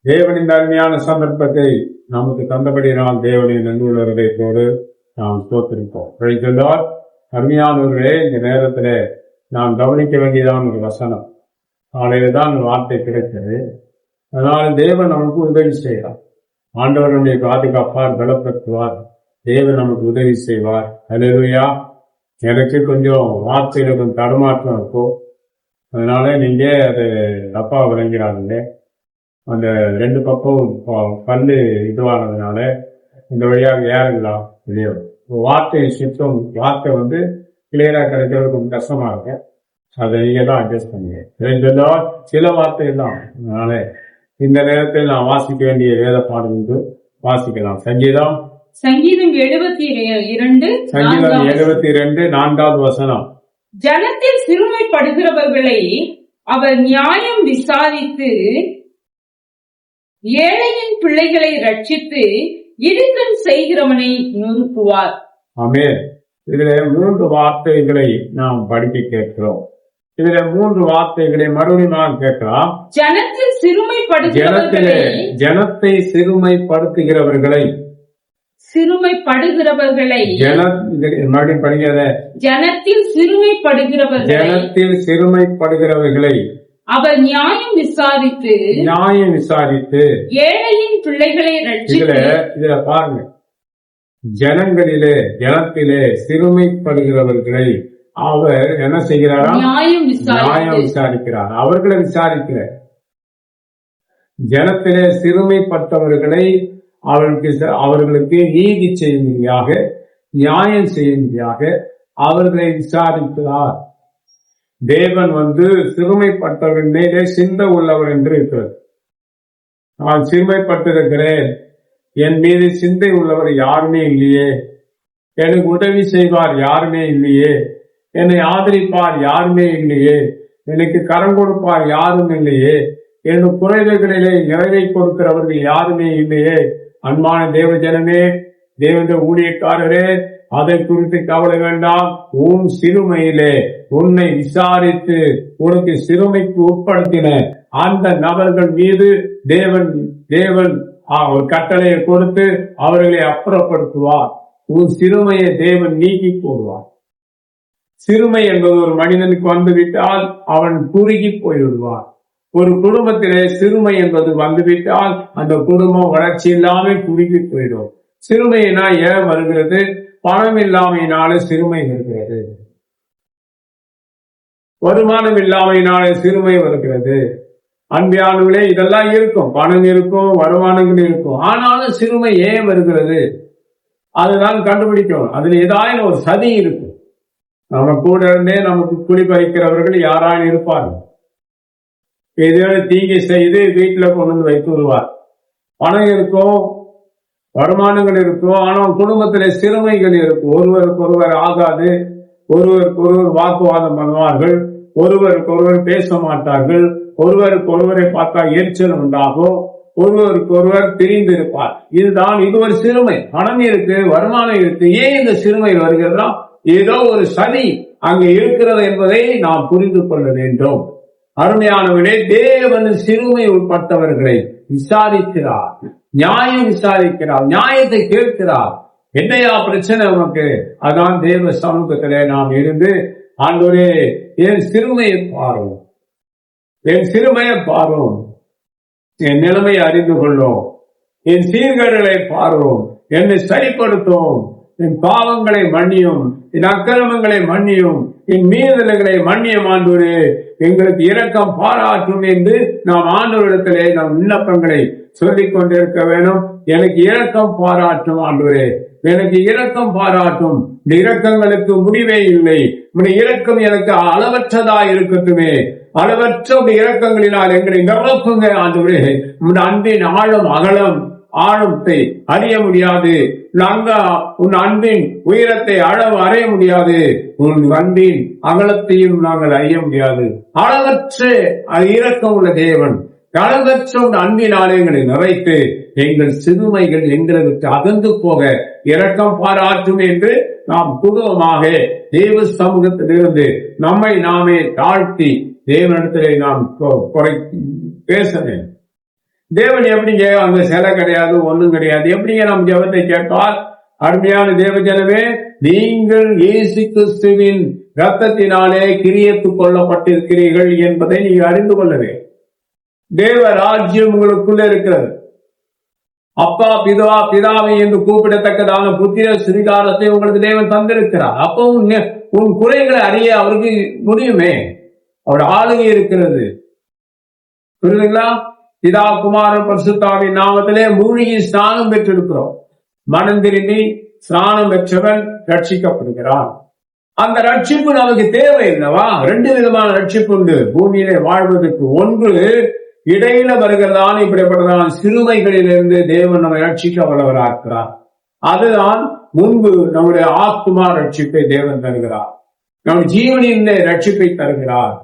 தேவனின் அருமையான சந்தர்ப்பத்தை நமக்கு தந்தபடியினால் தேவனின் நன்றியுள்ளவர்களோடு நாம் ஸ்தோத்திரிப்போம். பிழைத்தால் அருமையானவர்களே, இந்த நேரத்தில் நாம் கவனிக்க வேண்டியதான ஒரு வசனம். காலையில தான் வார்த்தை கிடைத்தது. அதனால் தேவன் நமக்கு உதவி செய்வார். ஆண்டவர் நம்மை பாதுகாப்பார், பலப்படுத்துவார். தேவன் நமக்கு உதவி செய்வார். அல்லேலூயா. எனக்கு கொஞ்சம் வார்த்தையில கொஞ்சம் தடுமாற்றம் இருக்கும். அதனால நீங்க அது தப்பா விளங்கிறாங்க. அந்த 2 பக்கம் பல்லு இதுவானதுனால இந்த வழியாக ஏறலாம் இல்லையோ. வார்த்தை சுத்தம், வார்த்தை கிளியரா கிடைக்கிறது கொஞ்சம் கஷ்டமா இருக்கு. அதை நீங்க தான் அட்ஜஸ்ட் பண்ணுங்க. சில வார்த்தை தான். அதனால இந்த நேரத்தில் நான் வாசிக்க வேண்டிய வேத பாடல் வாசிக்கலாம். சங்கீதம் 72 4வது வசனம். ஜனத்தில் சிறுமைப்படுகிறவர்களை அவர் நியாயம் விசாரித்து ஏழையின் பிள்ளைகளை ரட்சித்து இடுக்கண் செய்கிறவனை நொறுக்குவார். ஆமென். இதுல 3 வார்த்தைகளை நாம் படிக்க கேட்கிறோம். இதுல 3 வார்த்தைகளை மறுபடியும் கேட்கலாம். ஜனத்தை சிறுமைப்படுத்துகிறவர்களை மறுபடியும் படிக்காத. ஜனத்தில் சிறுமைப்படுகிறவர்களை அவர் நியாயம் விசாரித்து ஏழையின் பிள்ளைகளை ரட்சித்து. இதுல பாருங்க, ஜனத்திலே சிறுமைப்படுகிறவர்களை அவர் என்ன செய்கிறாரா? நியாயம் விசாரிக்கிறார். அவர்களை விசாரிக்கிறார். ஜனத்திலே சிறுமைப்பட்டவர்களை அவர்களுக்கு நீதி செய்யும்படியாக, நியாயம் செய்யும்படியாக அவர்களை விசாரிக்கிறார். தேவன் சிறுமைப்பட்டவர்கள் மேலே சிந்தை உள்ளவர் என்று இருக்கிறது. நான் சிறுமைப்பட்டிருக்கிறேன், என் மீது சிந்தை உள்ளவர் யாருமே இல்லையே, எனக்கு உதவி செய்வார் யாருமே இல்லையே, என்னை ஆதரிப்பார் யாருமே இல்லையே, எனக்கு கரம் கொடுப்பார் யாரும் இல்லையே, என் குறைவுகளிலே நிறைவை கொடுக்கிறவர்கள் யாருமே இல்லையே. அன்பான தேவ ஜனமே, தேவனுடைய ஊழியக்காரரே, அதை குறித்து கவலை வேண்டாம். உன் சிறுமையிலே உன்னை விசாரித்து உனக்கு சிறுமைக்கு உட்படுத்தின அந்த நபர்கள் மீது தேவன் ஒரு கட்டளையை கொடுத்து அவர்களை அப்புறப்படுத்துவார். உன் சிறுமையை தேவன் நீக்கி போடுவார். சிறுமை என்பது ஒரு மனிதனுக்கு வந்துவிட்டால் அவன் குறுகி போய்விடுவார். ஒரு குடும்பத்திலே சிறுமை என்பது வந்துவிட்டால் அந்த குடும்பம் வளர்ச்சி இல்லாமல் குறுகி போயிடும். சிறுமையினா ஏன் வருகிறது? பணம் இல்லாமையினால சிறுமை வருகிறது. வருமானம் இல்லாமையினால சிறுமை வருகிறது. அன்பியானவர்களே, இதெல்லாம் இருக்கும். பணம் இருக்கும், வருமானங்கள் இருக்கும். ஆனாலும் சிறுமை ஏன் வருகிறது? அதுதான் கண்டுபிடிக்கணும். அதுல ஏதாவது ஒரு சதி இருக்கும். நம்ம கூட இருந்தே நமக்கு குடிபறிக்கிறவர்கள் யாராலும் இருப்பார்கள். எதிரான தீங்கை செய்து வீட்டுல கொண்டு வைத்து வருவார். பணம் இருக்கும், வருமானங்கள் இருக்கும், ஆனால் குடும்பத்திலே சிறுமைகள் இருக்கும். ஒருவருக்கு ஒருவர் ஆகாது, ஒருவருக்கு ஒருவர் வாக்குவாதம் பண்ணுவார்கள், ஒருவருக்கு ஒருவர் பேச மாட்டார்கள், ஒருவருக்கு ஒருவரை பார்த்தா எரிச்சல் உண்டாகும், ஒருவருக்கு ஒருவர் பிரிந்து இருப்பார். இது ஒரு சிறுமை. பணம் இருக்கு, வருமானம் இருக்கு, ஏன் இந்த சிறுமை வருகிறதா? ஏதோ ஒரு சதி அங்கே இருக்கிறது என்பதை நாம் புரிந்து கொள்ள வேண்டும். அருமையானவர்களே, தேவன் சிறுமை உட்பட்டவர்களை விசாரிக்கிறார், நியாயம் விசாரிக்கிறார், நியாயத்தை கேட்கிறார். என்னையா பிரச்சனை உனக்கு? அதான் தேவ சமூகத்திலே நாம் இருந்து, ஆண்டவரே என் சிறுமையை பாரும், என் சிறுமையை பாரும், என் நிலைமையை அறிந்து கொள்ளும், என் சீர்கேடுகளை பாரும், என்னை சரிப்படுத்தும், என் பாவங்களை மன்னியும், என் அக்கிரமங்களை மன்னியும், என் மீறுதல்களை மன்னியும். ஆண்டவரே எங்களுக்கு இரக்கம் பாராட்டும் என்று நாம் ஆண்டவரிடத்திலே நம் விண்ணப்பங்களை சொல்லிக் கொண்டிருக்க வேண்டும். எனக்கு இரக்கம் பாராட்டும் ஆண்டவரே, எனக்கு இரக்கம் பாராட்டும். இந்த இரக்கங்களுக்கு முடிவே இல்லை. உடைய இரக்கம் எனக்கு அளவற்றதா இருக்கட்டுமே. அளவற்ற இரக்கங்களினால் எங்களை நிரப்புங்க ஆண்டவரே. உன் அன்பின் ஆழம் அகலம் ஆழத்தை அறிய முடியாது. உன் அன்பின் உயரத்தை அறிய முடியாது. உன் அன்பின் அகலத்தையும் நாங்கள் அறிய முடியாது. அளவற்ற இரக்கம் உள்ள தேவன், அளவற்ற உன் அன்பின் ஆலயங்களை நிறைத்து எங்கள் சிறுமைகள் எங்களுக்கு அகன்று போக இரக்கம் பாராட்டும் என்று நாம் குடும்பமாக தேவ சமூகத்திலிருந்து நம்மை நாமே தாழ்த்தி தேவனிடத்திலே நாம் பேச வேண்டும். தேவன் எப்படிங்க அங்க சிலை கிடையாது, ஒண்ணும் கிடையாது, எப்படிங்க நம் ஜெபத்தை கேட்பார்? அருமையான தேவஜனமே, நீங்கள் இயேசு கிறிஸ்துவின் இரத்தத்தினாலே கிரியத்துக் கொள்ளப்பட்டிருக்கிறீர்கள் என்பதை நீங்க அறிந்து கொள்ளவே. தேவ ராஜ்யம் உங்களுக்குள்ள இருக்கிறது. அப்பா பிதா பிதாவை என்று கூப்பிடத்தக்கதான புத்திர சுவிகாரத்தை உங்களுக்கு தேவன் தந்திருக்கிறார். அப்போ உன் குறைகளை அறிய அவருக்கு முடியுமே. அவர் ஆளுகை இருக்கிறது. புரியுதுங்களா? பிதா குமாரன் பரிசுத்தாவின் நாமத்திலே மூழ்கி ஸ்நானம் பெற்றிருக்கிறோம். மனம் திரும்பி ஸ்நானம் பெற்றவன் ரட்சிக்கப்படுகிறான். அந்த ரட்சிப்பு நமக்கு தேவை இல்லவா? 2 விதமான ரட்சிப்பு உண்டு பூமியிலே வாழ்வதற்கு. ஒன்று இடையில வருகிறதான இப்படிப்பட்டதான சிறுமைகளிலிருந்து தேவன் நம்மை ரட்சிக்க வல்லவராக்கிறார். அதுதான் முன்பு நம்முடைய ஆத்மா ரட்சிப்பை தேவன் தருகிறார். நம் ஜீவனின் ரட்சிப்பை தருகிறார்.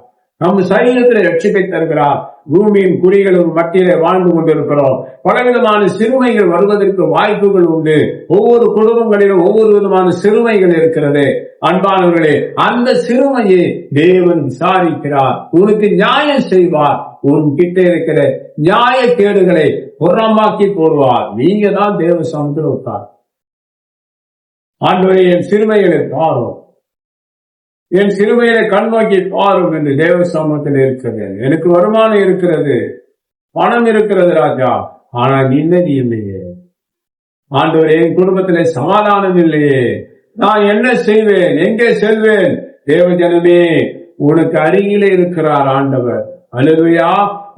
நம் சரீரத்தில் ரட்சிப்பை தருகிறார். பூமியின் குடிகளும் மத்தியிலே வாழ்ந்து கொண்டிருக்கிறோம். பலவிதமான சிறுமைகள் வருவதற்கு வாய்ப்புகள் உண்டு. ஒவ்வொரு குடும்பங்களிலும் ஒவ்வொரு விதமான சிறுமைகள் இருக்கிறது. அன்பானவர்களே, அந்த சிறுமையை தேவன் விசாரிக்கிறார். உனக்கு நியாயம் செய்வார். உன் கிட்ட இருக்கிற நியாய கேடுகளை புறமாக்கி போடுவார். நீங்க தான் தேவ சமத்தில் உட்கார். ஆண்டவரே, என் சிறுமைகளை பாரும், என் சிறுமையை கண்ணோக்கி பாரும் என்று தேவ சமூகத்தில் இருக்கிறது. எனக்கு வருமானம் இருக்கிறது, பணம் இருக்கிறது ராஜா, ஆனால் நிம்மதி இல்லையே. ஆண்டவரே, என் குடும்பத்திலே சமாதானம் இல்லையே, நான் என்ன செய்வேன், எங்கே செல்வேன்? தேவ ஜனமே, உனக்கு அருகிலே இருக்கிறார் ஆண்டவர். அல்லேலூயா.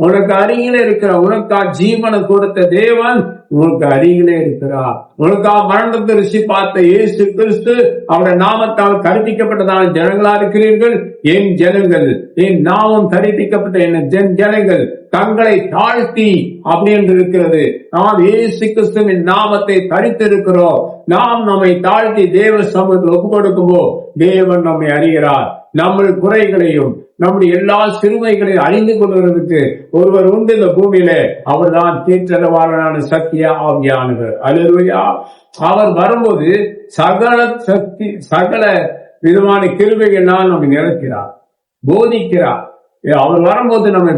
உனக்கு அருகிலே இருக்கிறார். உனக்கா ஜீவனை கொடுத்த தேவன் உனக்கு அருகிலே இருக்கிறார். உனக்கா மரணத்தை ருசி பார்த்த இயேசு கிறிஸ்து அவருடைய நாமத்தால் கற்பிக்கப்பட்டதான ஜனங்களா இருக்கிறீர்கள். என் ஜனங்கள், என் நாமம் கற்பிக்கப்பட்ட என் ஜனங்கள் தங்களை தாழ்த்தி அப்படி என்று இருக்கிறது. நாம் இயேசு கிறிஸ்துவின் நாமத்தை தரித்திருக்கிறோம். நாம் நம்மை தாழ்த்தி தேவ சமூகத்தில் ஒப்பு கொடுக்கும்போது தேவன் நம்மை அறிகிறார். நம்ம குறைகளையும் நம்முடைய எல்லா சிறுமைகளையும் அறிந்து கொள்வதற்கு ஒருவர் உண்டு இந்த பூமியிலே. அவர் தான் தீர்த்தரவாளனான சத்திய ஆவியானவர். அல்லேலூயா. அவர் வரும்போது சகல விதமான கிருபைகளால் நம்மை நிரப்புகிறார், போதிக்கிறார். அவர் வரும்போது நம்ம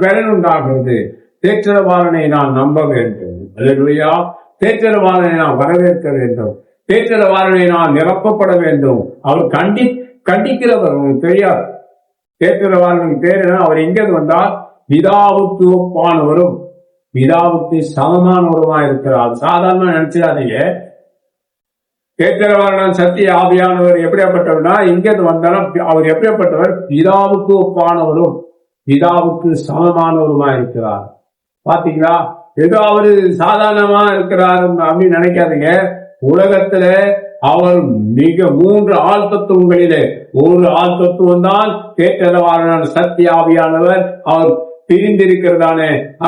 பலன் உண்டாகிறது. தேற்றரவாளனை நான் நம்ப வேண்டும். அல்லேலூயா. தேற்றரவாளனை நான் வரவேற்க வேண்டும். தேற்றரவாளனை நான் நிரப்பப்பட வேண்டும். அவர் கண்டிக்கிறவர். உங்களுக்கு தெரியாது தேற்றரவாளன் பேர் என்ன? அவர் எங்க வந்தால் பிதாவுக்கு ஒப்பானவரும் பிதாவுக்கு சமமானவருமா இருக்கிறார். சாதாரண நினைச்சிடாதீங்க. தேற்றரவாளன் சத்திய ஆவியானவர் எப்படியாப்பட்டவர்னா, இங்கிருந்து வந்தாலும் அவர் எப்படியாப்பட்டவர்? பிதாவுக்கு ஒப்பானவரும் பிதாவுக்கு சமமானவருமா இருக்கிறார். பாத்தீங்களா? ஏதோ அவரு சாதாரணமா இருக்கிறார் அப்படின்னு நினைக்காதீங்க. உலகத்துல அவர் மிக 3 ஆழ்த்தத்துவங்களிலே ஒரு ஆழ்த்தத்துவம் தான் தேற்றரவாளனான சத்திய ஆவியானவர். அவர் பிரிந்திருக்கிறதான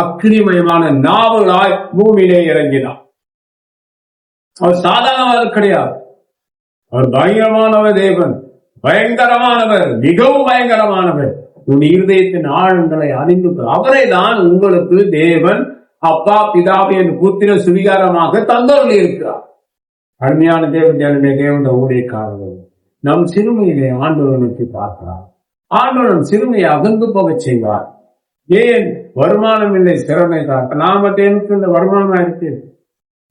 அக்னிமயமான நாவலாய் பூமியிலே இறங்கினார். அவர் சாதாரணவர் கிடையாது. அவர் பயங்கரமானவர். தேவன் பயங்கரமானவர், மிகவும் பயங்கரமானவர். உன் இருதயத்தின் ஆழங்களை அறிந்து அவரை தான் உங்களுக்கு தேவன் அப்பா பிதாவை என்று புத்திர சுவிகாரமாக தந்தவர்கள் இருக்கிறார். அருமையான தேவனுடைய தேவனுடைய ஊழியக்காரர்கள் நம் சிறுமையிலே ஆண்டவர் நோக்கி பார்க்கிறார். ஆண்டவர் சிறுமையை அகன்று போக செய்வார். ஏன்? வருமானம் இல்லை, சிறமை தான். நாம தேவனுக்கு இந்த வருமானமா இருக்கு,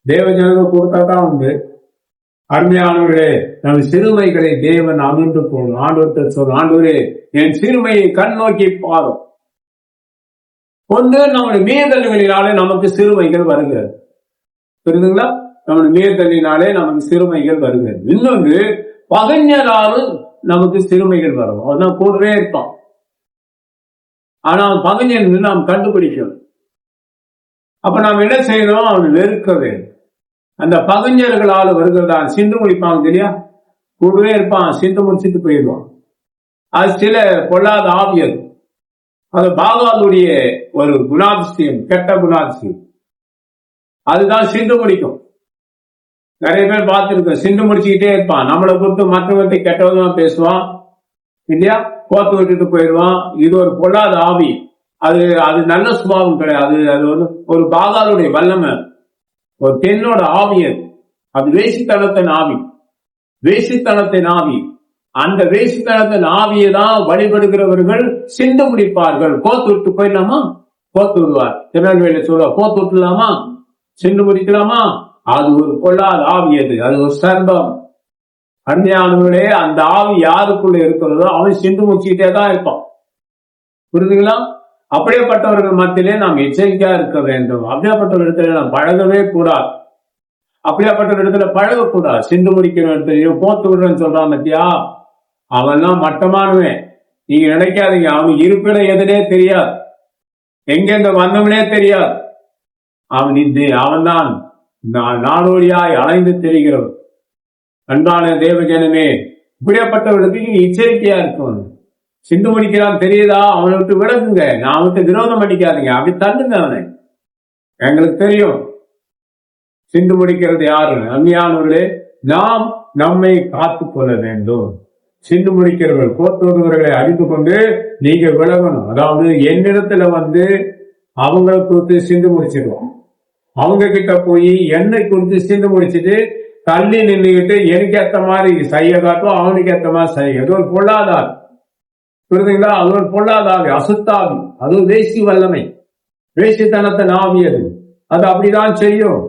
தேவ ஜனங்கள் கொடுத்தா தான் உண்டு. அருமையானவர்களே, நம் சிறுமைகளை தேவன் அகன்று போகணும். ஆண்டவர்கிட்ட சொல்லும், ஆண்டவரே என் சிறுமையை கண் நோக்கி பாரும். ஒன்று, நம்முடைய மீறுதல்களினாலே நமக்கு சிறுமைகள் வருகிறது. புரியுதுங்களா? நம்முடைய மீறுதலினாலே நமக்கு சிறுமைகள் வருகிறது. இன்னொன்று, பகைஞராலும் நமக்கு சிறுமைகள் வரும். அவன் கூடவே இருப்பான். ஆனால் பகைஞன் நாம் கண்டுபிடிக்கணும். அப்ப நாம் என்ன செய்யணும்? அவன் வெறுக்க வேண்டும். அந்த பகைஞர்களால் வருகிறதான் சிந்து முடிப்பாங்க இல்லையா? கூடவே இருப்பான், சிந்து முடிச்சுட்டு போயிடுவான். அது சில பொல்லாத ஆவியல். அது பாகாதுடைய ஒரு குணாதிசயம், கெட்ட குணாதிசயம். அதுதான் சிந்து முடிக்கும். நிறைய பேர் பார்த்துருக்கோம், சிந்து முடிச்சுக்கிட்டே இருப்பான். நம்மளை குறித்து மற்றவர்கிட்ட கெட்ட விதமா பேசுவான் இல்லையா? கோத்து விட்டுட்டு போயிடுவான். இது ஒரு பொல்லாத ஆவி. அது நல்ல சுபாவம் கிடையாது. அது வந்து ஒரு பாகாலுடைய வல்லமை, ஒரு பெண்ணோட ஆவியல். அது வேசித்தனத்தின் ஆவி, வேசித்தனத்தின் ஆவி. அந்த வேசித்தனத்தின் ஆவியை தான் வழிபடுகிறவர்கள் சிந்து முடிப்பார்கள். கோத்து விட்டு போயிடலாமா? போத்து விடுவார். திருநெல்வேலியில சொல்லுவார், போத்து விட்டுலாமா, சிண்டு முடிக்கலாமா, அது ஒரு கொள்ளாத ஆவி, அது ஒரு சர்பம். அன்னையானவர்களே, அந்த ஆவி யாருக்குள்ள இருக்கிறதோ அவன் சிண்டு முடிச்சுக்கிட்டே தான் இருப்பான். புரியுதுங்களா? அப்படியேப்பட்டவர்கள் மத்தியிலே நாம் எச்சரிக்கையா இருக்க வேண்டும். அப்படியாப்பட்ட இடத்துல நாம் பழகவே கூடாது. அப்படியாப்பட்ட இடத்துல பழகக்கூடாது. சிந்து முடிக்கிற இடத்துல போத்து விடுறேன்னு சொல்றான் பத்தியா, அவன்லாம் மட்டமானவன். நீங்க நினைக்காதீங்க, அவன் இருப்பிடம் எதுனே தெரியாது, எங்கெங்க வந்தவனே தெரியாது. அவன் தான் நாடோடியாய் அலைந்து தெரிகிறவன். அன்பான தேவஜனமே, இப்படியாப்பட்டவர்களுக்கு நீங்க எச்சரிக்கையா இருக்கணும். சிந்து முடிக்கிறான் தெரியுதா, அவனை விட்டு விலகுங்க. நான் விட்டு விரோதம் பண்ணிக்காதீங்க, அப்படி தள்ளுங்க அவனை. எங்களுக்கு தெரியும் சிந்து முடிக்கிறது யாரு. அன்மையானவர்களே, நாம் நம்மை காத்து கொள்ள வேண்டும். சிந்து முடிக்கிறவர்கள் கோத்தோடுவர்களை அறிந்து கொண்டு நீங்க விலகணும். அதாவது என்னிடத்துல அவங்களை குறித்து சிந்து முடிச்சிடுவோம், அவங்க கிட்ட போய் என்னை குறித்து சிந்து முடிச்சுட்டு தள்ளி நின்றுகிட்டு எனக்கு ஏத்த மாதிரி செய்ய காட்டும், அவனுக்கு ஏத்த மாதிரி செய்ய. அது ஒரு பொல்லாதார், புரியுதுங்களா? அது ஒரு பொல்லாதாவி, அசுத்தாவி, அது வேசி வல்லமை, வேசித்தனத்தை நாவியது. அது அப்படிதான் செய்யும்.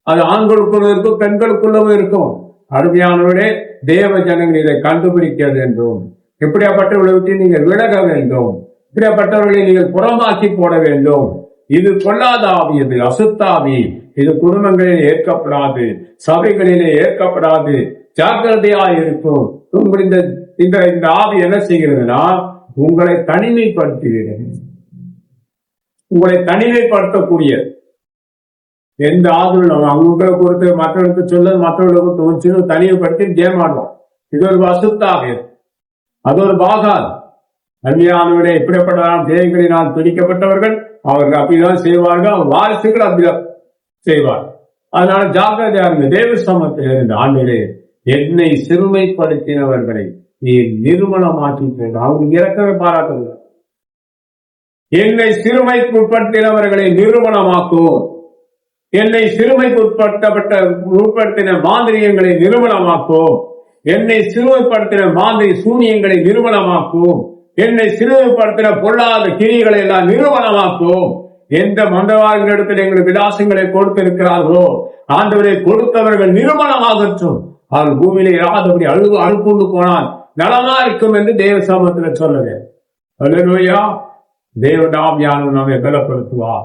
அது ஆண்களுக்குள்ள இருக்கும், பெண்களுக்குள்ளவும் இருக்கும். அருமையானவரே, தேவ ஜனங்கள் இதை கண்டுபிடிக்க வேண்டும். இப்படியாப்பட்டவர்களை விட்டு நீங்கள் விலக வேண்டும். இப்படியாப்பட்டவர்களை நீங்கள் புறமாக்கி போட வேண்டும். இது கொள்ளாத ஆவி, இது அசுத்தாவி. இது குடும்பங்களில் ஏற்கப்படாது, சபைகளிலே ஏற்கப்படாது. ஜாக்கிரதையா இருக்கும். இந்த ஆவி என்ன செய்கிறதுனா உங்களை தனிமைப்படுத்துகிறது. உங்களை தனிமைப்படுத்தக்கூடிய எந்த ஆதரவு அவங்களை பொறுத்து மற்றவர்களுக்கு சொல்ல, மற்றவர்களுக்கு தோன்று தனிமைப்படுத்தி கேம் ஆடுவோம். இது ஒரு அசுத்தாவி, அது ஒரு பாகால். அன்மையானவர்களே, இப்படிப்பட்ட தேவைகளினால் பிடிக்கப்பட்டவர்கள் அவர்கள் அப்படிதான் செய்வார்கள். வாரிசுகள் அப்படிதான் செய்வார். அதனால ஜாக்கிரதையா இருங்க. தேவ சமத்தில் இருந்த ஆண்டிலே என்னை சிறுமைப்படுத்தினவர்களை நீ நிறுவனமாக்கி அவங்க இறக்கவே பாராட்டுகிறார். என்னை சிறுமைக்கு உட்படுத்தினவர்களை நிறுவனமாக்குவோம். என்னை சிறுமைக்கு உட்படுத்தின மாந்திரியங்களை நிறுவனமாக்குவோம். என்னை சிறுமைப்படுத்தின மாந்திரி சூனியங்களை நிறுவனமாக்குவோம். என்னை சிறுமைப்படுத்தின பொல்லாத கிரிகளை எல்லாம் நிறுவனமாக்குவோம். எந்த மந்திரவாதிகளிடத்தில் எங்கள் விலாசங்களை கொடுத்திருக்கிறார்களோ ஆண்டவரை கொடுத்தவர்கள் நிறுவனமாகட்டும். அவர்கள் பூமியில இராதபடி அழுப்புண்டு போனால் நலமா இருக்கும் என்று தேவ சமூகத்தில் சொல்லுவேன். அல்லேலூயா. தேவன் ஆவியானவர் நம்மை பலப்படுத்துவார்.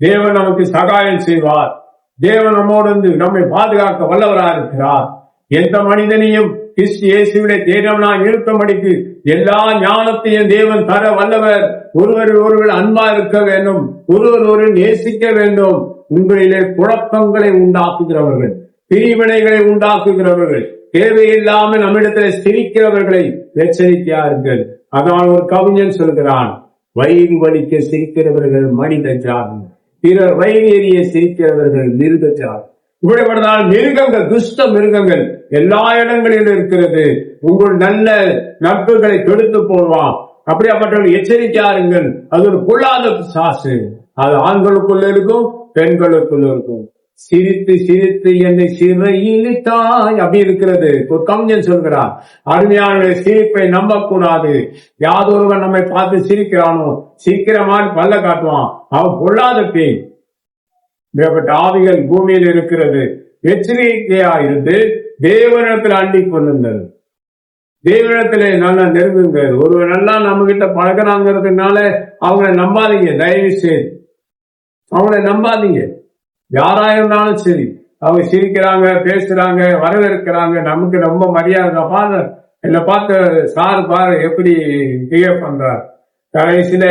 தேவன் நமக்கு சகாயம் செய்வார். தேவன் நம்மோடு நம்மை பாதுகாக்க வல்லவராக இருக்கிறார். எந்த மனிதனையும் கிறிஸ்து இயேசுவினை தேவனாய் இருக்கும்படிக்கு எல்லா ஞானத்தையும் தேவன் தர வல்லவர். ஒருவர் அன்பா இருக்க வேண்டும், ஒருவர் நேசிக்க வேண்டும். உங்களிலே குழப்பங்களை உண்டாக்குகிறவர்கள், பிரிவினைகளை உண்டாக்குகிறவர்கள், தேவையில்லாமல் நம்மிடத்தில் சிரிக்கிறவர்களை எச்சரிக்கையார்கள். அதனால் ஒரு கவிஞன் சொல்கிறான், வயிறு வலிக்க சிரிக்கிறவர்கள் மனித ஜாதி, பிறர் வயிறு எறிய சிரிக்கிறவர்கள் மிருக ஜாதி. இப்படிப்பட்டதால் மிருகங்கள், துஷ்ட மிருகங்கள் எல்லா இடங்களிலும் இருக்கிறது. உங்கள் நல்ல நட்புகளை கெடுத்து போடுவான். அப்படியாப்பட்டவர்கள் எச்சரிக்கையாருங்கள். அது ஒரு பொல்லாத சாசு. அது ஆண்களுக்குள்ள இருக்கும், பெண்களுக்குள்ள இருக்கும். சிரித்து சிரித்து என்னை சிறையிலிட்டாய் அப்படி இருக்கிறது. ஒரு கவிஞன் சொல்கிறான், அருமையான சிரிப்பை நம்பக்கூடாது. யாதொருவன் நம்மை பார்த்து சிரிக்கிறானோ சிரிக்கிற மாதிரி பல்ல காட்டுவான், அவன் பொல்லாத பேய். ஆவிகள் பூமியில் இருக்கிறது. எச்சரிக்கையா இருந்து தேவனிடத்தில் அண்டிக் கொள்ளுங்கள். தேவனிடத்திலே நல்லா நெருங்குங்கள். ஒருவர் நல்லா நம்ம கிட்ட பழகிறாங்கிறதுனால அவங்களை நம்பாதீங்க. தயவு செய்து அவங்களை நம்பாதீங்க. யாராயிருந்தாலும் சரி, அவங்க சிரிக்கிறாங்க, பேசுறாங்க, வரவேற்கிறாங்க, நமக்கு ரொம்ப மரியாதை. பாரு, என்னை பார்த்து சார் பாரு எப்படி பிஹேவ் பண்றார். கடைசியில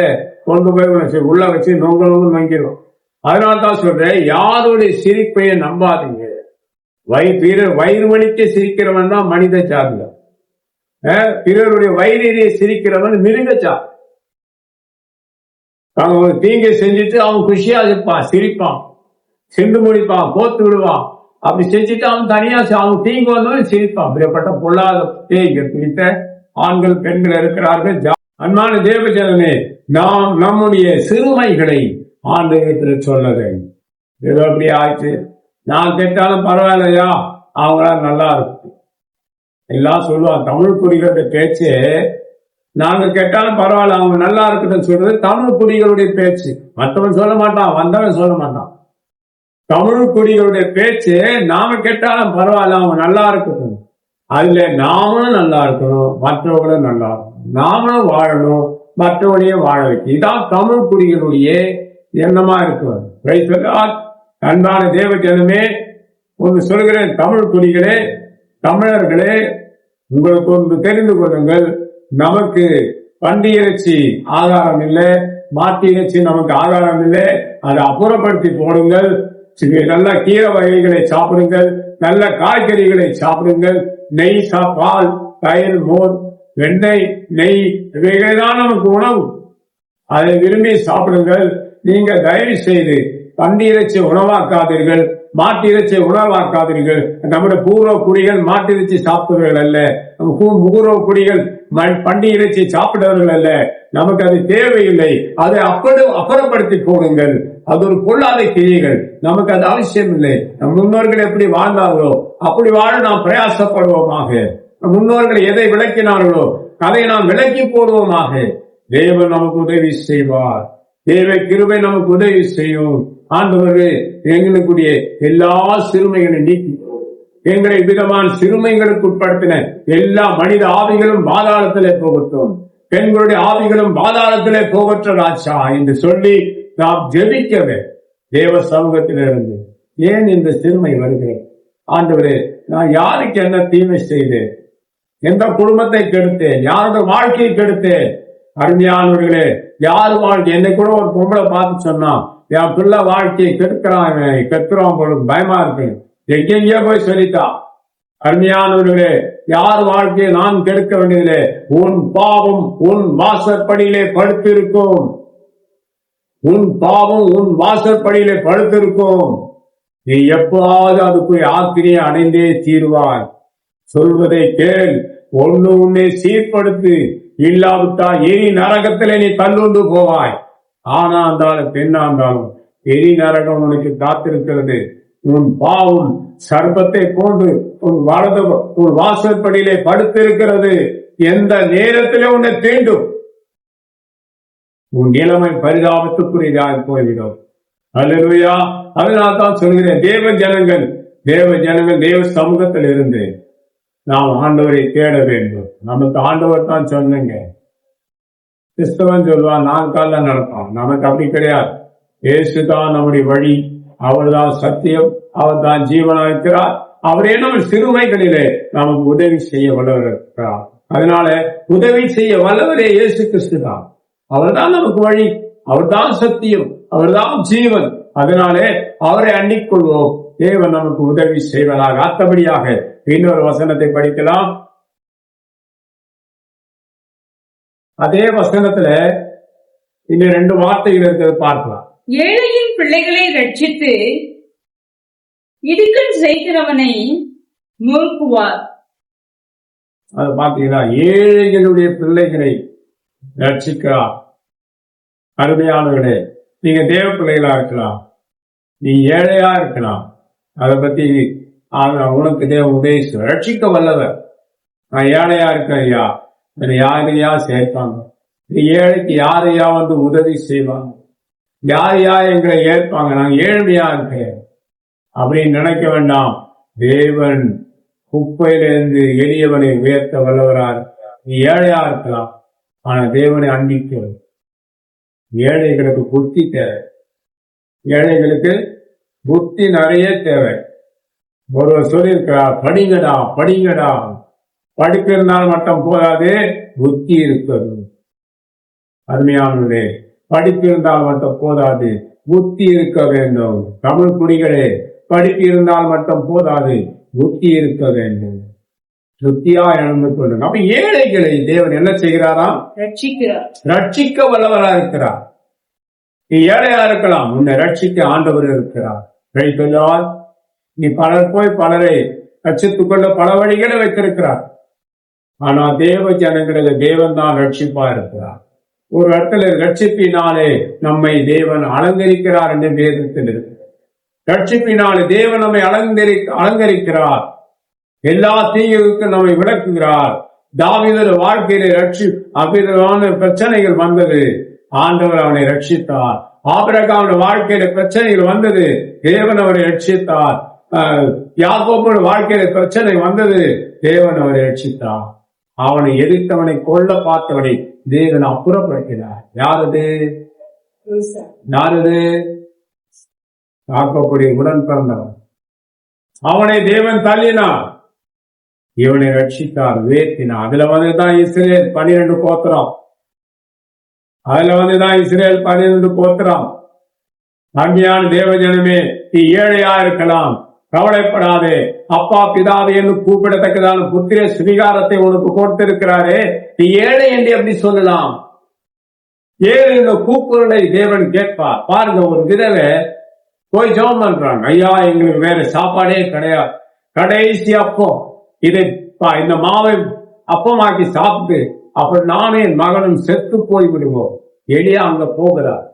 கொண்டு போய் உள்ள வச்சு நொங்கலும் நங்கிடும். அதனால்தான் சொல்றேன், யாருடைய சிரிப்பையை நம்பாதீங்க. வயிறு வலிக்க சிரிக்கிறவன் தான் மனித சார்ந்த. பிறருடைய வயிறிலே சிரிக்கிறவன் மிருக சார். அவங்க ஒரு தீங்கை செஞ்சுட்டு அவன் குஷியா இருப்பான், சிரிப்பான், சிந்து முடிப்பான், போத்து விடுவான். அப்படி செஞ்சுட்டு அவன் தனியா அவன் தீங்கு வந்தவன் சிரிப்பான். அப்படிப்பட்ட பொல்லாத பேய்க்கு பிடித்த ஆண்கள் பெண்கள் இருக்கிறார்கள். அன்பான தேவஜனமே, நாம் நம்முடைய சிறுமைகளை ஆண்டவரிடத்தில் சொல்லதை. ஏதோ அப்படி ஆச்சு, நான் கேட்டாலும் பரவாயில்லையா, அவங்களா நல்லா இருக்கு எல்லாம் சொல்லுவான். தமிழ் புரிகிற பேச்சு நாங்க கெட்டாலும் பரவாயில்ல, அவங்க நல்லா இருக்கட்டும் சொல்றது தமிழ் குடிகளுடைய பேச்சு. மற்றவன் சொல்ல மாட்டான், வந்தவன் சொல்ல மாட்டான். தமிழ் குடிகளுடைய பேச்சு, நாம கெட்டாலும் பரவாயில்ல, அவங்க நல்லா இருக்கட்டும். அதுல நாமளும் நல்லா இருக்கணும், மற்றவங்களும் நல்லா இருக்கணும். நாமளும் வாழணும், மற்றவனையும் வாழ வைக்கணும். இதான் தமிழ் குடிகளுடைய எண்ணமா இருக்கும். அன்பான தேவ ஜனமே, ஒன்று சொல்கிறேன், தமிழ் குடிகளே, தமிழர்களே, உங்களுக்கு ஒன்று தெரிந்து கொள்ளுங்கள். நமக்கு பன்றி இறைச்சி ஆதாரம் இல்லை, மாட்டு இறைச்சி நமக்கு ஆதாரம் இல்லை. அதை அப்புறப்படுத்தி போடுங்கள். நல்ல கீரை வகைகளை சாப்பிடுங்கள், நல்ல காய்கறிகளை சாப்பிடுங்கள். நெய், பால், தயிர், மோர், வெண்ணெய், நெய் இவைகள்தான் நமக்கு உணவு. அதை விரும்பி சாப்பிடுங்கள். நீங்க தயவு செய்து பன்றி இறைச்சி உணவாக்காதீர்கள், மாட்டு இறைச்சி உணவாக்காதீர்கள். நம்முடைய பூர்வ குடிகள் மாட்டு இறைச்சி சாப்பிடுவர்கள் அல்ல, பூர்வ குடிகள் பன்றி இறைச்சி சாப்பிடுவர்கள் அல்ல. நமக்கு அது தேவையில்லை. அதை அப்புறப்படுத்தி போடுங்கள். அது ஒரு பொல்லாத கிரியைகள், நமக்கு அது அவசியம் இல்லை. நம் முன்னோர்கள் எப்படி வாழ்ந்தார்களோ அப்படி வாழ நாம் பிரயாசப்படுவோமாக. முன்னோர்கள் எதை விளக்கினார்களோ அதை நாம் விளக்கி போடுவோமாக. தேவன் நமக்கு உதவி செய்வார். தேவ கிருபை நமக்கு உதவி செய்யும். ஆண்டவரே, எங்களுக்குரிய எல்லா சிறுமைகளை நீக்கி எங்களை விதமான சிறுமைகளுக்கு உட்படுத்தின எல்லா மனித ஆவிகளும் பாதாளத்திலே போகட்டும், பெண்களுடைய ஆவிகளும் பாதாளத்திலே போகற்ற ராஜா என்று சொல்லி நாம் ஜெபிக்கவே தேவ சமூகத்திலிருந்து. ஏன் இந்த சிறுமை வருகிறேன்? ஆண்டவரே, நான் யாருக்கு என்ன தீமை செய்தேன்? எந்த குடும்பத்தை கெடுத்தேன்? யாரோட வாழ்க்கையை கெடுத்தேன்? அருமையானவர்களே, யாரு வாழ்க்கை, என்னை கூட ஒரு பொம்பளை பார்த்து சொன்னா, என் பிள்ளை வாழ்க்கையை கெடுக்கிறான் போல பயமா இருக்கு, எங்கெங்கேயோ போய் சொல்லிட்டா. அருமையானவர்களே, யார் வாழ்க்கையை நான் கெடுக்க வேண்டியதில்லை. உன் பாவம் உன் வாசற்படியிலே படுத்திருக்கும். உன் பாவம் உன் வாசற்படியிலே படுத்திருக்கும். நீ எப்போது அதுக்குரிய ஆக்கிரியை அடைந்தே தீர்வாய். சொல்வதை கேள், ஒண்ணு உன்னை சீர்படுத்து. இல்லாவிட்டா எரி நரகத்திலே நீ தள்ளுண்டு போவாய். ஆனா இருந்தாலும் பெண்ணா இருந்தாலும் எரி நரகம் உனக்கு காத்திருக்கிறது. உன் பாவம் சர்ப்பத்தை போன்று உன் வாசற்படியிலே படுத்திருக்கிறது. எந்த நேரத்திலே உன்னை தீண்டும். உன் நிலைமை பரிதாபத்துக்குரியதாக போய்விடும். அல்லேலூயா. அதனால்தான் சொல்கிறேன், தேவ ஜனங்கள் தேவ சமூகத்தில் இருந்து நாம் ஆண்டவரை தேட வேண்டும். நமக்கு ஆண்டவர் தான் சொன்னீங்க. கிறிஸ்தவன் சொல்வான், நான் கால நடப்பான். நமக்கு அப்படி கிடையாது. இயேசுதான் நம்முடைய வழி, அவர் தான் சத்தியம், அவர் தான் ஜீவனா இருக்கிறார். அவரே நம்ம சிறுமைகளிலே நமக்கு உதவி செய்ய வல்லவர் இருக்கிறார். அதனால உதவி செய்ய வல்லவரே இயேசு கிறிஸ்து தான். அவர் தான் நமக்கு வழி, அவர் தான் சத்தியம், அவர் தான் ஜீவன். அதனாலே அவரை அண்டிக் கொள்வோம். தேவன் நமக்கு உதவி செய்வதாக. அத்தபடியாக இன்னொரு வசனத்தை படிக்கலாம். அதே வசனத்துல இன்னும் 2 வார்த்தைகள் இருக்கிறது பார்க்கலாம். ஏழையின் பிள்ளைகளை ரட்சித்து இடுக்கண் செய்கிறவனை நொறுக்குவார். அது பாத்தீங்களா? ஏழைகளுடைய பிள்ளைகளை ரட்சிக்கிறார். அருமையானவர்களே, நீங்க தேவ பிள்ளைகளா இருக்கலாம், நீ ஏழையா இருக்கலாம். அதை பத்தி உனக்கு தேவ உபதேசம். ரட்சிக்க வல்லவர். நான் ஏழையா இருக்கேன் ஐயா, யாரையா சேர்ப்பாங்க? ஏழைக்கு யாரையா வந்து உதவி செய்வாங்க? யாரையா எங்களை ஏற்பாங்க? நான் ஏழ்மையா இருக்கேன் அப்படின்னு நினைக்க வேண்டாம். தேவன் குப்பையிலிருந்து எளியவனை உயர்த்த வல்லவரா இருக்கிறார். நீ ஏழையா இருக்கலாம், ஆனா தேவனை அண்டிக்க. ஏழைகளுக்கு புத்தி தேவை. ஏழைகளுக்கு புத்தி நிறைய தேவை. ஒருவர் சொல்லியிருக்கிறார், படிங்கடா படிங்கடா. படிப்பிருந்தால் மட்டும் போதாது, புத்தி இருக்கிறது. அருமையானவர்களே, படிப்பிருந்தால் மட்டும் போதாது, புத்தி இருக்க வேண்டும். தமிழ் குடிகளே, படிப்பு இருந்தால் மட்டும் போதாது, புத்தி இருக்க வேண்டும். புத்தியா இழந்து கொள்ளுங்க. அப்ப ஏழைகளை தேவன் என்ன செய்கிறாராம்? ரட்சிக்க வல்லவரா இருக்கிறார். நீ ஏழையா இருக்கலாம், உன்னை ரட்சிக்க ஆண்டவர் இருக்கிறார். நீ பலரை ரட்சித்துக் கொள்ள பல வழிகளை வைத்திருக்கிறார். ஆனா தேவ ஜனங்களுக்கு தேவன் தான் ரட்சிப்பா இருக்கிறார். ஒரு இடத்துல ரட்சிப்பினாலே நம்மை தேவன் அலங்கரிக்கிறார் என்று வேதத்தில் இருக்கு. ரட்சிப்பினாலே தேவன் நம்மை அலங்கரிக்கிறார். எல்லா தீங்குக்கும் நம்மை விளக்குகிறார். தாவீது வாழ்க்கையில அவ்விதமான பிரச்சனைகள் வந்தது, ஆண்டவர் அவனை ரட்சித்தார். ஆபிரகாமுடைய வாழ்க்கையில பிரச்சனைகள் வந்தது, தேவன் அவரை ரட்சித்தார். யாக்கோபோட வாழ்க்கையில பிரச்சனை வந்தது, தேவன் அவரை ரட்சித்தார். அவனை எதிர்த்தவனை கொல்ல பார்த்தவனை தேவன் அப்புறப்படுத்தினார். யாரது? யாக்கோபுடைய உடன் பிறந்தவன். அவனை தேவன் தள்ளினார், இவனை ரட்சித்தார், உயர்த்தினார். அதுல வந்துதான் இஸ்ரேல் 12 கோத்திரம். இஸ்ரேல் 12 கோத்திரம். அருமையான தேவஜனமே, நீ ஏழையா இருக்கலாம், கவலைப்படாதே. அப்பா பிதாவே என்று கூப்பிடத்தக்கதான புத்திர சுவிகாரத்தை உனக்கு கொடுத்திருக்கிறாரே, நீ ஏழை என்று எப்படி சொல்லலாம்? ஏழை என்ற கூக்குரலை தேவன் கேட்பார். பாருங்க, ஒரு விதவை போய் ஜெபம் பண்றாங்க, ஐயா எங்களுக்கு வேற சாப்பாடே கிடையாது, கடைசி அப்பம் இதை இந்த மாவை அப்பமாக்கி சாப்பிட்டு அப்ப நானே என் மகனும் செத்து போய் விடுவோம். எலியா அங்க போகிறார்,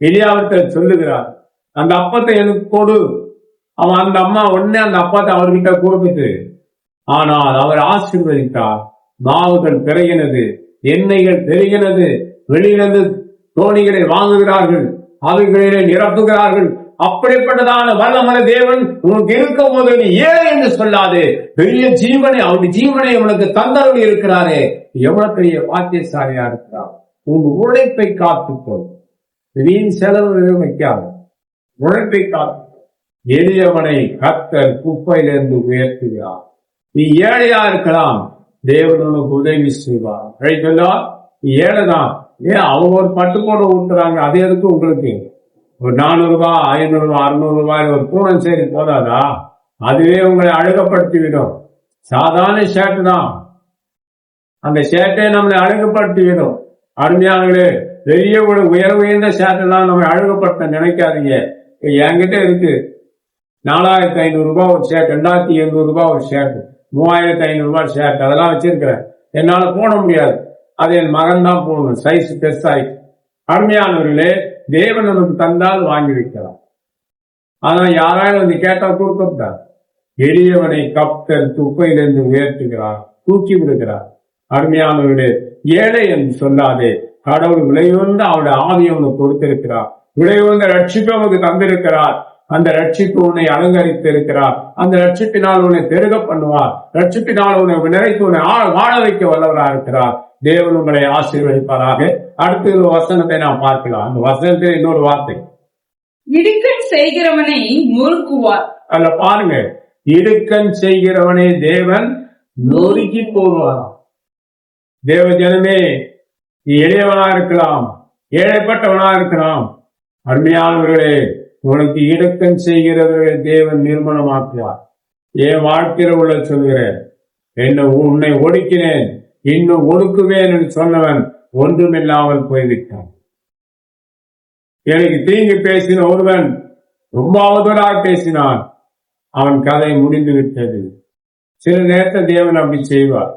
எலியாவிட்ட சொல்லுகிறார், அந்த அப்பத்தை எனக்கு கொடு. அவன் அந்த அம்மா உடனே அந்த அப்பத்தை அவர்கிட்ட கொடுத்துட்டு, ஆனால் அவர் ஆசீர்வதித்தார். மாவுகள் பெருகினது, எண்ணெய்கள் பெருகினது, வெளியிலிருந்து தோணிகளை வாங்குகிறார்கள், அவைகளிலே நிரப்புகிறார்கள். அப்படிப்பட்டதான வல்லமன தேவன் உனக்கு இருக்கும் போது நீ ஏன் என்று சொல்லாதே. பெரிய ஜீவனை, அவருடைய ஜீவனை உனக்கு தந்தருள் இருக்கிறாரே, எவ்வளவு பெரிய பாக்கியசாலியா இருக்கிறார். உங்க உழைப்பை காத்துக்கொள், வீண் செலவு வைக்காது, உழைப்பை காத்து. எளியவனை கர்த்தர் குப்பையிலிருந்து உயர்த்துகிறார். நீ ஏழையா இருக்கலாம், தேவன் உனக்கு உதவி செய்வார். நீ ஏழைதான், ஏன் அவங்க ஒரு பட்டுக்கோடு ஊத்துறாங்க, அது எதுக்கு உங்களுக்கு? ஒரு 400 ரூபாய், 500 ரூபாய், 600 ரூபாய் ஒரு பூனம் சரி போதாதா? அதுவே உங்களை அழகப்படுத்திவிடும். சாதாரண ஷர்ட் தான், அந்த ஷர்ட்டை நம்மளை அழகுபடுத்திவிடும். அருமையானங்களே, பெரிய ஒரு உயர்ந்த ஷர்ட் எல்லாம் நம்ம அழகுபடுத்த நினைக்காதீங்க. என்கிட்ட இருக்கு 4500 ரூபாய் ஒரு ஷர்ட், 2700 ரூபாய் ஒரு ஷர்ட், 3500 ரூபாய் ஷர்ட், அதெல்லாம் வச்சிருக்கிறேன். என்னால போட முடியாது, அது என் மகன் தான் போடணும், சைஸ் பெருசாயிட்டு. அருமையானவர்களே, தேவன் நமக்கு தந்தால் வாங்கி வைக்கலாம். ஆனா யாராலும் வந்து கேட்டா கொடுக்கிறார். எளியவனை கர்த்தர் குப்பையிலிருந்து உயர்த்துகிறார், தூக்கி விடுகிறார். அருமையானவர்களே, ஏழை என்று சொல்லாதே. கடவுள் விளைவுந்த அவருடைய ஆவியை உனக்கு கொடுத்திருக்கிறார், விளைவுந்த ரட்சிப்பு அவனுக்கு தந்திருக்கிறார். அந்த ரட்சிப்பு உன்னை அலங்கரித்து இருக்கிறார். அந்த ரட்சிப்பினால் உன்னை பெருக பண்ணுவார். ரட்சிப்பினால் உன்னை நிறைத்து உன்னை வாழ வைக்க வல்லவராக இருக்கிறார். தேவன் உங்களை ஆசீர்வதிப்பாராக. அடுத்த ஒரு வசனத்தை நாம் பார்க்கலாம். அந்த வசனத்தில் இன்னொரு வார்த்தை, இடுக்கண் செய்கிறவனை நொறுக்குவார். அதுல பாருங்க, இடுக்கண் செய்கிறவனை தேவன் நொறுக்கி போடுவாராம். தேவ ஜனமே, நீ எளியவனா இருக்கலாம், ஏழைப்பட்டவனா இருக்கலாம். அருமையானவர்களே, உனக்கு இடுக்கண் செய்கிறவர்களை தேவன் நிர்மூலமாக்குவார். என் வாழ்க்கையில் உள்ள சொல்கிறேன், உன்னை ஒடுக்கினேன், இன்னும் ஒடுக்குவேன் என்று சொன்னவன் ஒன்றுமில்லாமல் போய்விட்டான். எனக்கு தீங்கு பேசின ஒருவன் ரொம்ப அவதூறாக பேசினான், அவன் கதை முடிந்து விட்டது. சில நேரத்தில் தேவன் அப்படி செய்வார்,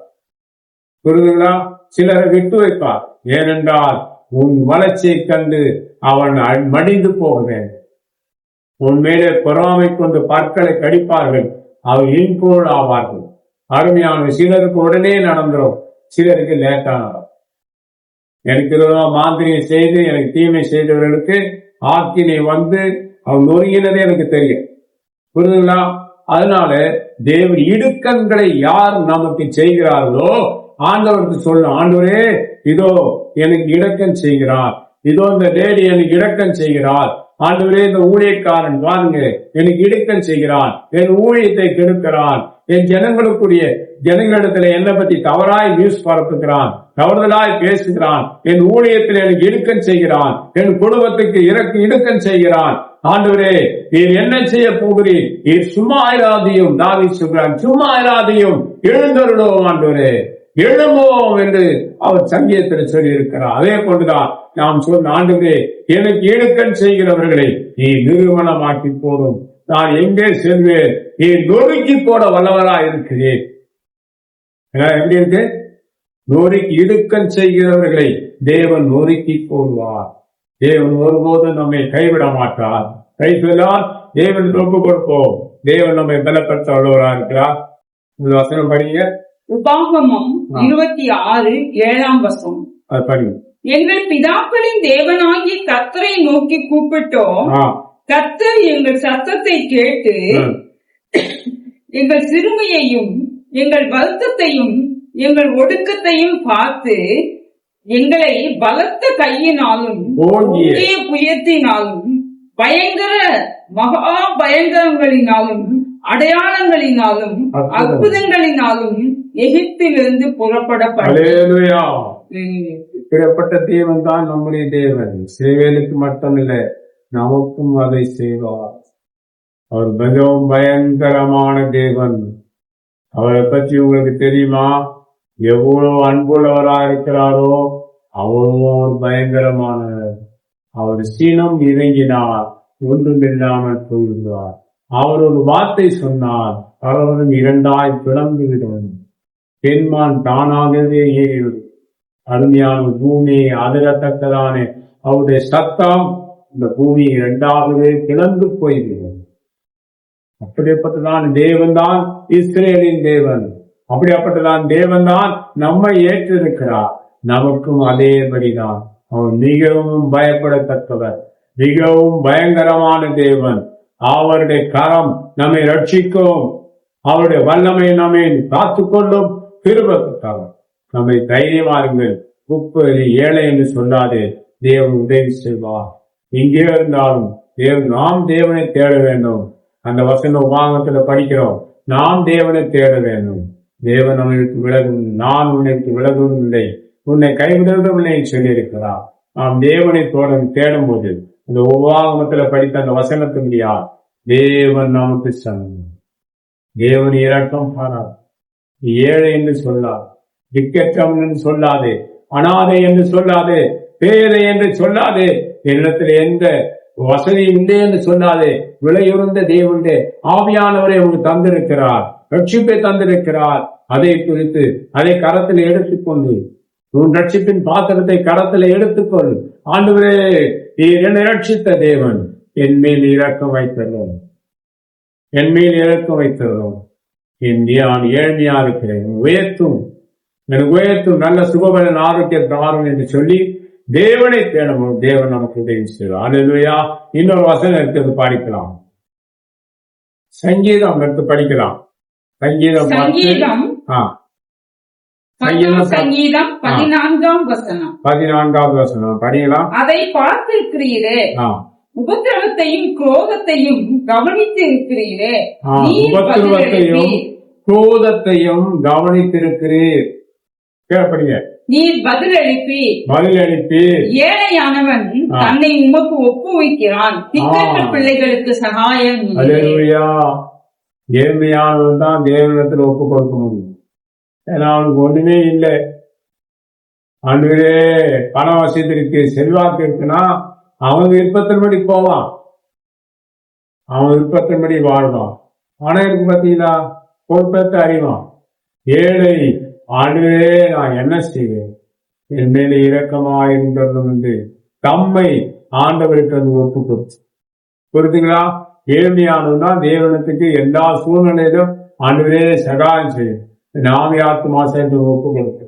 புரியுதுங்களா? சிலரை விட்டு வைப்பார். ஏனென்றால் உன் வளர்ச்சியை கண்டு அவன் மடிந்து போக வேண்டும். உன் மேலே பொறாமை கொண்டு பற்களை கடிப்பார்கள், அவர் இன்போடு ஆவார்கள். அருமையான சிலருக்கு உடனே நடந்துரும், சிலருக்கு லேட்டா நடக்கும். எனக்கு மாந்திரியை செய்து எனக்கு தீமை செய்தவர்களுக்கு ஆக்கினை வந்து அவன் நொறுங்கினதே எனக்கு தெரியும், புரியுதுங்களா? அதனால தேவன் இடுக்கண்களை யார் நமக்கு செய்கிறார்களோ ஆண்டவருக்கு சொல்லணும், ஆண்டவரே இதோ எனக்கு இடக்கன் செய்கிறார், இதோ இந்த லேடி எனக்கு இடக்கன் செய்கிறார், ஆண்டவரே இந்த ஊழியக்காரன் பாருங்க எனக்கு இடுக்கன் செய்கிறான், என் ஊழியத்தை கெடுக்கிறான், என் ஜனங்களிடத்துல என்னை பத்தி தவறாய் நியூஸ் பரப்புகிறான், தவறுதலாய் பேசுகிறான், என் ஊழியத்தில் எனக்கு இடுக்கன் செய்கிறான், என் குடும்பத்துக்கு இடுக்கன் செய்கிறான். ஆண்டவரே நீர் என்ன செய்ய போகிறீர்? நீர் சும்மா இராதியும், தாவீது சொல்கிறான், சும்மா இராதியும், எழுந்தருளோம் ஆண்டவரே, எழும்போம் என்று அவர் சங்கீதத்தில் சொல்லி இருக்கிறார். அதே போன்றுதான் நாம் சொன்ன, ஆண்டவரே எனக்கு இடுக்கன் செய்கிறவர்களை நீ நிறுவனமாக்கி போடும், நான் எங்கே செல்வேன், நீ நொறுக்கி போட வல்லவரா இருக்கிறேன். எப்படி இருக்கு? நொறுக்கி இடுக்கன் செய்கிறவர்களை தேவன் நொறுக்கி போடுவார். தேவன் ஒருபோதும் நம்மை கைவிட மாட்டார். கை சொல்லார், தேவன் ஒப்பு கொடுப்போம். தேவன் நம்மை பலப்படுத்த உள்ளவராக இருக்கிறார். இந்த வசனம் படிங்க. உபாகமம் 26:7 அது படிங்க. எங்கள் பிதாக்களின் தேவனாகிய கர்த்தரை நோக்கி கூப்பிட்டோம். கர்த்தர் எங்கள் சத்தத்தை கேட்டு எங்கள் சிறுமையையும் எங்கள் வருத்தத்தையும் எங்கள் ஒடுக்கத்தையும் பார்த்து எங்களை பலத்த கையினாலும் ஓங்கிய புயத்தினாலும் பயங்கர மகா பயங்கரங்களினாலும் அடையாளங்களினாலும் அற்புதங்களினாலும் எகிப்திலிருந்து புறப்பட்ட தேவன் தான் நம்முடைய தேவன். இஸ்ரவேலுக்கு மட்டுமில்லை, நமக்கும் அதை செய்வார். அவர் மிகவும் பயங்கரமான தேவன். அவரை பற்றி உங்களுக்கு தெரியுமா? எவ்வளவு அன்புள்ளவராக இருக்கிறாரோ அவ்வளோ பயங்கரமானவர். அவர் சீனம் இறங்கினார், ஒன்றுமில்லாமல் போயிருந்தார். அவர் ஒரு வார்த்தை சொன்னார், பரவலும் இரண்டாய் பிளந்துவிடும். பெண்மான் தானாகவே ஏறிவிடும். அருமையான பூமியை அதிரத்தக்கதான அவருடைய சத்தம் இந்த பூமி இரண்டாகவே கிளந்து போய்விடும். அப்படிப்பட்டதான் தேவன் தான் இஸ்ரேலின் தேவன். அப்படிப்பட்டதான் தேவன் தான் நம்மை ஏற்றிருக்கிறார். நமக்கும் அதேபடிதான். அவர் மிகவும் பயப்படத்தக்கவர், மிகவும் பயங்கரமான தேவன். அவருடைய கரம் நம்மை ரட்சிக்கும், அவருடைய வல்லமை நம்மை காத்துக்கொள்ளும். கிருபைக்காக நம்மை தைரியமாறுங்கள். குப்பரி ஏழை என்று சொல்லாதே, தேவன் உதவி செய்வார். இங்கே இருந்தாலும் நாம் தேவனை தேட வேண்டும். அந்த வசன உபாகமத்துல படிக்கிறோம், நாம் தேவனை தேட வேண்டும். தேவன் நம்மளுக்கு விலகும், நான் உன்னைக்கு விலகும் இல்லை, உன்னை கைவிடவில்லை சொல்லியிருக்கிறார். நாம் தேவனை தேடும் போது இந்த உபாகமத்துல படித்த அந்த வசனத்தின்படியா தேவன் நமக்கு சமம். தேவன் இரக்கம் பாரார். ஏழை என்று சொல்லார், திக்கற்றம் என்று சொல்லாதே, அனாதை என்று சொல்லாதே, பேதை என்று சொல்லாதே, என்னிடத்தில் எந்த வசதியும் இல்லை என்று சொல்லாதே. விலையுறந்த தேவனுடைய ஆவியானவரை உங்களுக்கு தந்திருக்கிறார், ரட்சிப்பை தந்திருக்கிறார். அதை குறித்து அதை கரத்தில் எடுத்துக்கொண்டு உன் ரட்சிப்பின் பாத்திரத்தை கரத்தில் எடுத்துக்கொள். ஆண்டவரே, என்னை ரட்சித்த தேவன் என் மேல் இரக்கம் வைத்தரும், என் மேல் இரக்கம் வைத்தரும். நான் ஏழ்மையா இருக்கிறேன், உயர்த்தும், எனக்கு உயர்த்தும், நல்ல சுகபலன் ஆரோக்கியத்தை ஆறும் என்று சொல்லி தேவனை தேடணும். தேவன் நமக்கு உதவி செய்வார். அல்லேலூயா. இன்னொரு வசனம் எடுத்து படிக்கலாம். சங்கீதம் எடுத்து படிக்கலாம். சங்கீதம் 14வது வசனம் படிக்கலாம். அதை பார்த்திருக்கிறீரே, உபத்திரவத்தையும் குரோதத்தையும் கவனித்திருக்கிறீரே, உபத்திரவத்தையும் குரோதத்தையும் கவனித்திருக்கிறீர். கேட்பீங்க, நீர் பதிலளிப்பி ஏழையானவன் தன்னை உமக்கு ஒப்புவிக்கிறான், திக்கற்ற பிள்ளைகளுக்கு சகாயம். அல்லேலூயா. ஏழ்மையானவன் தான் தேவனிடத்தில் ஒப்பு கொடுக்க முடியும். ஏன்னா அவனுக்கு ஒண்ணுமே இல்லை. ஆண்டவரே, பண வசதி இருக்கு, செல்வாக்கு இருக்குன்னா அவன் விருப்பத்தின்படி போவான், அவன் விருப்பத்தின்படி வாழ்வான். பணம் இருக்கு பார்த்தீங்களா, பொறுப்பத்தை அறிவான். ஏழை, ஆண்டவரே நான் என்ன செய்வேன், என் மேலே இரக்கமாயிருந்தது என்று தம்மை ஆண்டவருக்கு வந்து ஒப்பு கொடுத்து புரியுதுங்களா? ஏழ்மையானதுதான் தேவனத்துக்கு எல்லா சூழ்நிலையிலும் ஆண்டவரே சகாயம் செய்யும். நாம ஆத்மா சேர்ந்து ஒப்பு கொடுத்து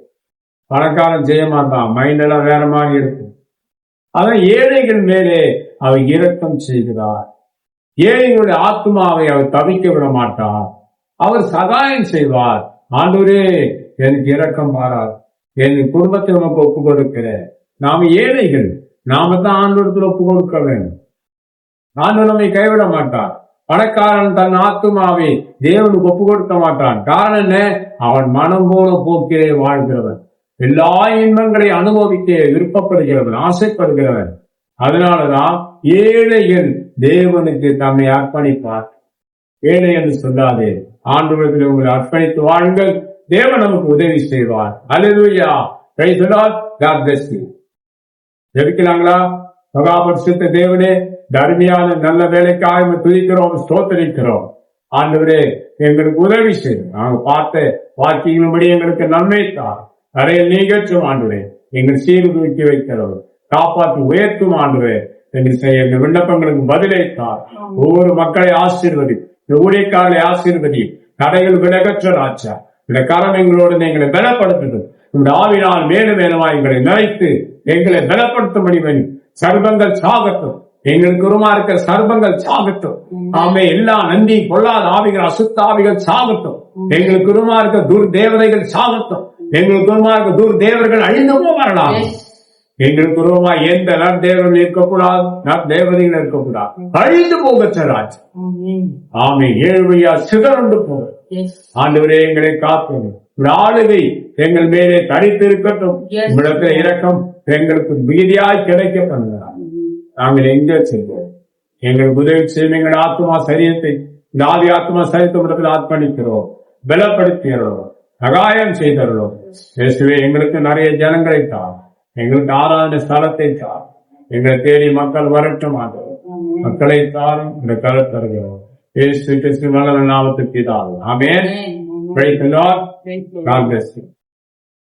பணக்காரன் செய்ய மாட்டான், மைண்ட் எல்லாம் வேற மாதிரி இருக்கும். அதான் ஏழைகள் மேலே அவர் இரக்கம் செய்கிறார். ஏழைகளுடைய ஆத்மாவை அவர் தவிக்க விட மாட்டார், அவர் சகாயம் செய்வார். ஆண்டவரே எனக்கு இரக்கம் பாரார், என் குடும்பத்தை உனக்கு ஒப்பு கொடுக்கிறேன். நாம ஏழைகள், நாம தான் ஆண்டவரத்தில் ஒப்பு கொடுக்க வேண்டும். ஆண்டவர் நம்மை கைவிட மாட்டார். பணக்காரன் தன் ஆத்மாவை தேவனுக்கு ஒப்பு கொடுக்க மாட்டான். காரணம் என்ன? அவன் மனம் போல போக்கிலே வாழ்கிறவன், எல்லா இன்பங்களை அனுபவிக்க விருப்பப்படுகிறவன், ஆசைப்படுகிறவன். அதனாலதான் ஏழைகள் தேவனுக்கு தம்மை அர்ப்பணிப்பார். ஏழை என்று சொல்லாதே, ஆண்டவரத்தில் உங்களை அர்ப்பணித்து வாழுங்கள், தேவன் நமக்கு உதவி செய்வார். அல்லேலூயா. Praise the Lord. God bless you. ஜெபிக்கலாங்களா? மகாபரிசுத்த தேவனே, தர்மியான நல்ல வேலைக்காக துதிக்கிறோம், ஸ்தோத்திரிக்கிறோம். ஆண்டவரே, எங்களுக்கு உதவி செய்யும். நாங்க பார்த்த வாக்கியங்களும்படி எங்களுக்கு நன்மை தான். நிறைய நீகச்சும் ஆண்டவரே, எங்கள் சீர்தூக்கி வைக்கிறவர், காப்பாற்றி உயர்த்தும் ஆண்டவரே. எங்கள் விண்ணப்பங்களுக்கு பதிலைத்தார். ஒவ்வொரு மக்களை ஆசீர்வதி, இந்த ஊழியக்காரரை ஆசீர்வதி, தடைகள் விலகற்ற ராஜா. இந்த கரம் எங்களோடு எங்களை பலப்படுத்தட்டும். இந்த ஆவினால் மேலும் மேலுமாய் எங்களை நிறைத்து எங்களை பலப்படுத்தும்படி வேண்டும். சர்பங்கள் சாகட்டும், எங்களுக்கு உருமா இருக்கிற சர்பங்கள் சாகட்டும். ஆமே, எல்லா நந்தி பொல்லாத ஆவிகள் அசுத்த ஆவிகள் சாகட்டும். எங்களுக்கு உருமா இருக்க துர்தேவதைகள் சாகட்டும். எங்களுக்கு உருமா இருக்க துர்தேவர்கள் அழிந்து வரலாம். எங்களுக்கு உருவமா எந்த நற்தேவர்கள் இருக்கக்கூடாது, நற்தேவதைகள் இருக்கக்கூடாது, அழிந்து போக ராஜ். ஆமே, ஏழ்மையா சிதறண்டு போக ஆண்டவரே எங்களை காப்போம். ஆளுகை எங்கள் மேலே தரித்து இருக்கட்டும். உங்களுக்கு இரக்கம் எங்களுக்கு மிகுதியாய் கிடைக்க பண்ணுகிறார். நாங்கள் எங்கே செல்வோம்? எங்களுக்கு உதவி செய்யும். எங்கள் ஆத்மா சரீரத்தை, இந்த ஆதி ஆத்மா சரீரத்தை இடத்தில் ஆர்ப்பணிக்கிறோம், பலப்படுத்துகிறோம், சகாயம் செய்தோம். இயேசுவே, எங்களுக்கு நிறைய ஜனங்களை தான், எங்களுக்கு ஆராதனை ஸ்தலத்தை தான், எங்களை தேடி மக்கள் வரட்டும். மக்களை தாரும் இந்த கருத்தருகிறோம். இயேசு கிறிஸ்து வல்லமையுள்ள நாமத்துக்கு தான். ஆமென். Praise the Lord. God bless you.